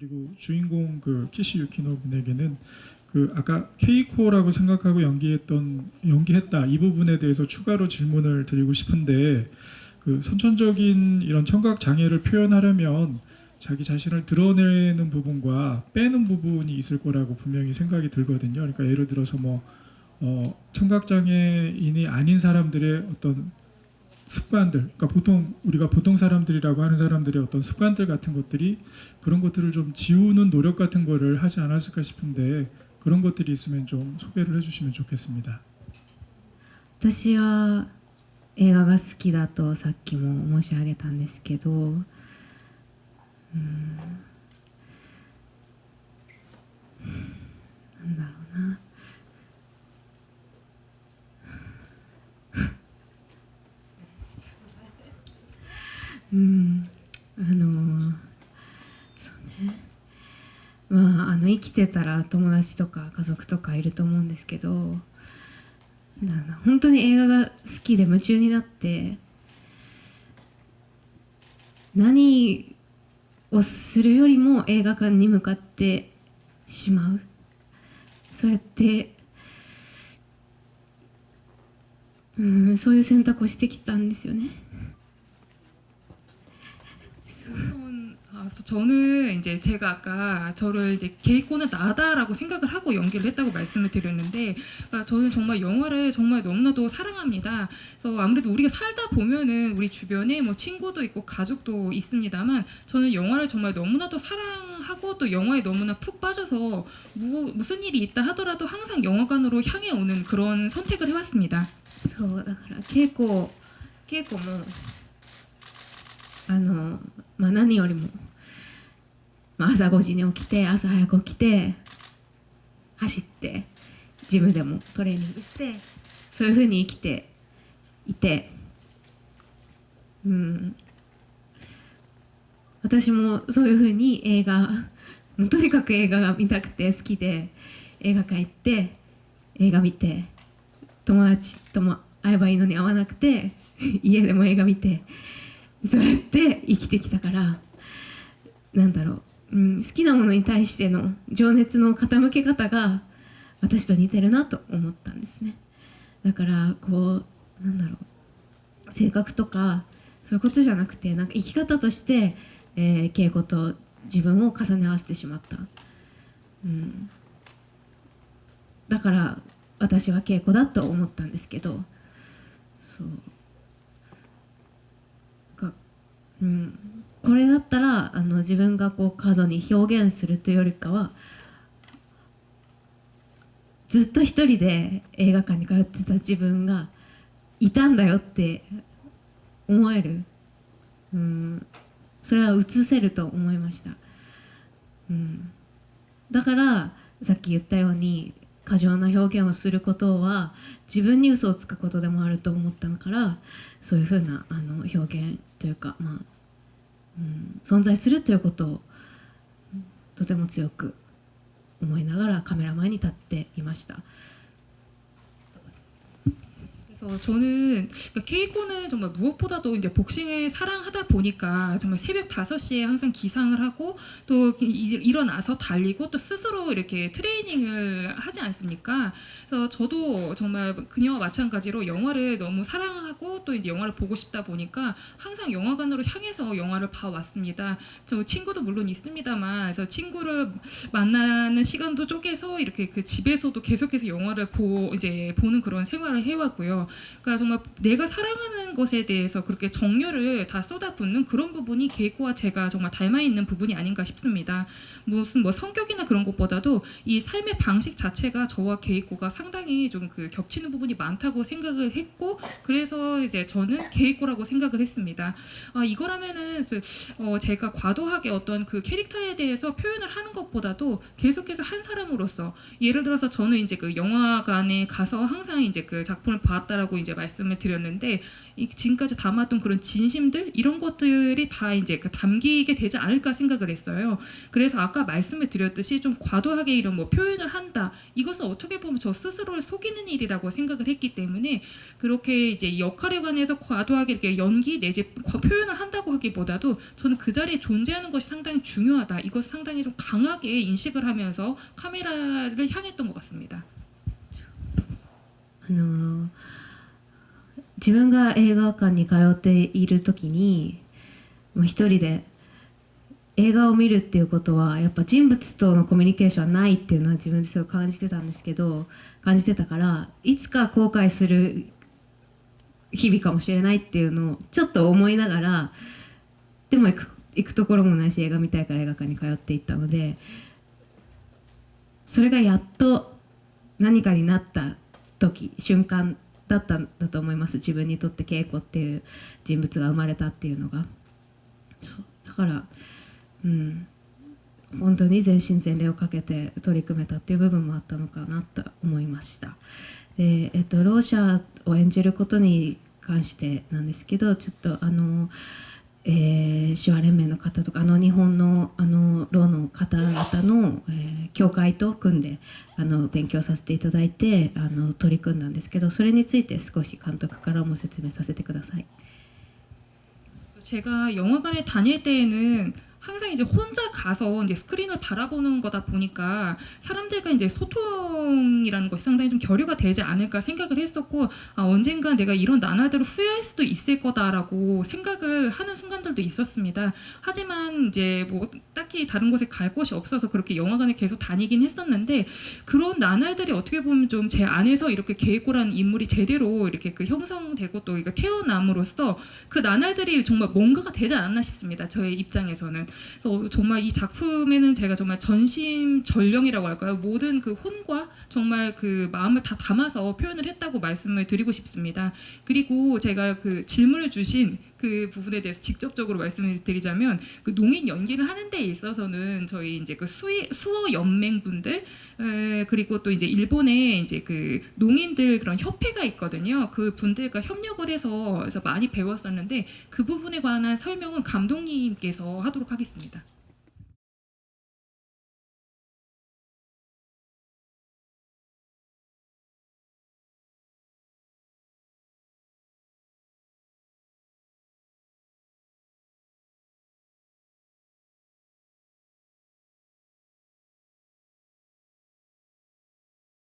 그리고 주인공 그 키시 유키노 분에게는 그 아까 케이코라고 생각하고 연기했다 이 부분에 대해서 추가로 질문을 드리고 싶은데 그 선천적인 이런 청각 장애를 표현하려면 자기 자신을 드러내는 부분과 빼는 부분이 있을 거라고 분명히 생각이 들거든요. 그러니까 예를 들어서 뭐 청각 장애인이 아닌 사람들의 어떤 습관들, 그러니까 우리가 보통 사람들이라고 하는 사람들의 어떤 습관들 같은 것들이 그런 것들을 좀 지우는 노력 같은 거를 하지 않았을까 싶은데 그런 것들이 있으면 좀 소개를 해주시면 좋겠습니다. 私は映画が好きだとさっきも申し上げたんですけど、なんだろうな、そうね、まあ生きてたら友達とか家族とかいると思うんですけど、なんだろうな、本当に映画が好きで夢中になって何をするよりも映画館に向かってしまう、そうやってそういう選択をしてきたんですよね。 저는 이제 제가 아까 저를 이제 케이코는 나다라고 생각을 하고 연기를 했다고 말씀을 드렸는데, 그러니까 저는 정말 영화를 정말 너무나도 사랑합니다. 그래서 아무래도 우리가 살다 보면은 우리 주변에 뭐 친구도 있고 가족도 있습니다만, 저는 영화를 정말 너무나도 사랑하고 또 영화에 너무나 푹 빠져서 무슨 일이 있다 하더라도 항상 영화관으로 향해 오는 그런 선택을 해왔습니다. そうだから稽古も何よりも、朝5時に起きて朝早く起きて走ってジムでもトレーニングして、そういう風に生きていて、私もそういう風にとにかく映画が見たくて好きで映画館行って映画見て、友達とも会えばいいのに会わなくて家でも映画見て、そうやって生きてきたから、なんだろう、好きなものに対しての情熱の傾け方が私と似てるなと思ったんですね。だからこう、なんだろう、性格とかそういうことじゃなくて、なんか生き方として、稽古と自分を重ね合わせてしまった、だから私は稽古だと思ったんですけど、そうこれだったら自分がこう過度に表現するというよりかは、ずっと一人で映画館に通ってた自分がいたんだよって思える、それは映せると思いました。だからさっき言ったように過剰な表現をすることは自分に嘘をつくことでもあると思ったから、そういうふうな表現というか、存在するということをとても強く思いながらカメラ前に立っていました。 그래서 저는 케이코는 정말 무엇보다도 이제 복싱을 사랑하다 보니까 정말 새벽 5시에 항상 기상을 하고 또 일어나서 달리고 또 스스로 이렇게 트레이닝을 하지 않습니까? 그래서 저도 정말 그녀와 마찬가지로 영화를 너무 사랑하고 또 이제 영화를 보고 싶다 보니까 항상 영화관으로 향해서 영화를 봐왔습니다. 저 친구도 물론 있습니다만, 그래서 친구를 만나는 시간도 쪼개서 이렇게 그 집에서도 계속해서 영화를 보는 그런 생활을 해왔고요. 그러니까 정말 내가 사랑하는 것에 대해서 그렇게 정열을 다 쏟아붓는 그런 부분이 케이코와 제가 정말 닮아 있는 부분이 아닌가 싶습니다. 무슨 뭐 성격이나 그런 것보다도 이 삶의 방식 자체가 저와 케이코가 상당히 좀 그 겹치는 부분이 많다고 생각을 했고, 그래서 이제 저는 케이코라고 생각을 했습니다. 이거라면은 제가 과도하게 어떤 그 캐릭터에 대해서 표현을 하는 것보다도 계속해서 한 사람으로서, 예를 들어서 저는 이제 그 영화관에 가서 항상 이제 그 작품을 봤다라고 있다라고 이제 말씀을 드렸는데 이 지금까지 담았던 그런 진심들 이런 것들이 다 이제 그 담기게 되지 않을까 생각을 했어요. 그래서 아까 말씀을 드렸듯이 좀 과도하게 이런 뭐 표현을 한다. 이것은 어떻게 보면 저 스스로를 속이는 일이라고 생각을 했기 때문에 그렇게 이제 역할에 관해서 과도하게 이렇게 연기 내지 표현을 한다고 하기보다도 저는 그 자리에 존재하는 것이 상당히 중요하다. 이것 상당히 좀 강하게 인식을 하면서 카메라를 향했던 것 같습니다. 自分が映画館に通っている時にもう一人で映画を見るっていうことはやっぱ人物とのコミュニケーションはないっていうのは自分ですごい感じてたんですけど感じてたからいつか後悔する日々かもしれないっていうのをちょっと思いながらでも行くところもないし映画見たいから映画館に通っていったのでそれがやっと何かになった瞬間だったんだと思います。自分にとって恵子っていう人物が生まれたっていうのがそうだから本当に全身全霊をかけて取り組めたっていう部分もあったのかなと思いました。で、ろう者を演じることに関してなんですけどちょっと手話連盟の方とか日本のろうの方々の、協会と組んで勉強させていただいて取り組んだんですけどそれについて少し監督からも説明させてください。 제가 영화관에 다닐 때에는 항상 이제 혼자 가서 이제 스크린을 바라보는 거다 보니까 사람들과 이제 소통이라는 것이 상당히 좀 결여가 되지 않을까 생각을 했었고 언젠가 내가 이런 나날들을 후회할 수도 있을 거다라고 생각을 하는 순간들도 있었습니다. 하지만 이제 뭐 딱히 다른 곳에 갈 곳이 없어서 그렇게 영화관에 계속 다니긴 했었는데 그런 나날들이 어떻게 보면 좀 제 안에서 이렇게 계획고라는 인물이 제대로 이렇게 그 형성되고 또 이거 태어남으로써 그 나날들이 정말 뭔가가 되지 않았나 싶습니다. 저의 입장에서는. 그래서 정말 이 작품에는 제가 정말 전심전령이라고 할까요? 모든 그 혼과 정말 그 마음을 다 담아서 표현을 했다고 말씀을 드리고 싶습니다. 그리고 제가 그 질문을 주신 그 부분에 대해서 직접적으로 말씀을 드리자면 그 농인 연기를 하는 데 있어서는 저희 이제 그 수어 연맹분들 그리고 또 이제 일본에 이제 그 농인들 그런 협회가 있거든요. 그 분들과 협력을 해서 많이 배웠었는데 그 부분에 관한 설명은 감독님께서 하도록 하겠습니다.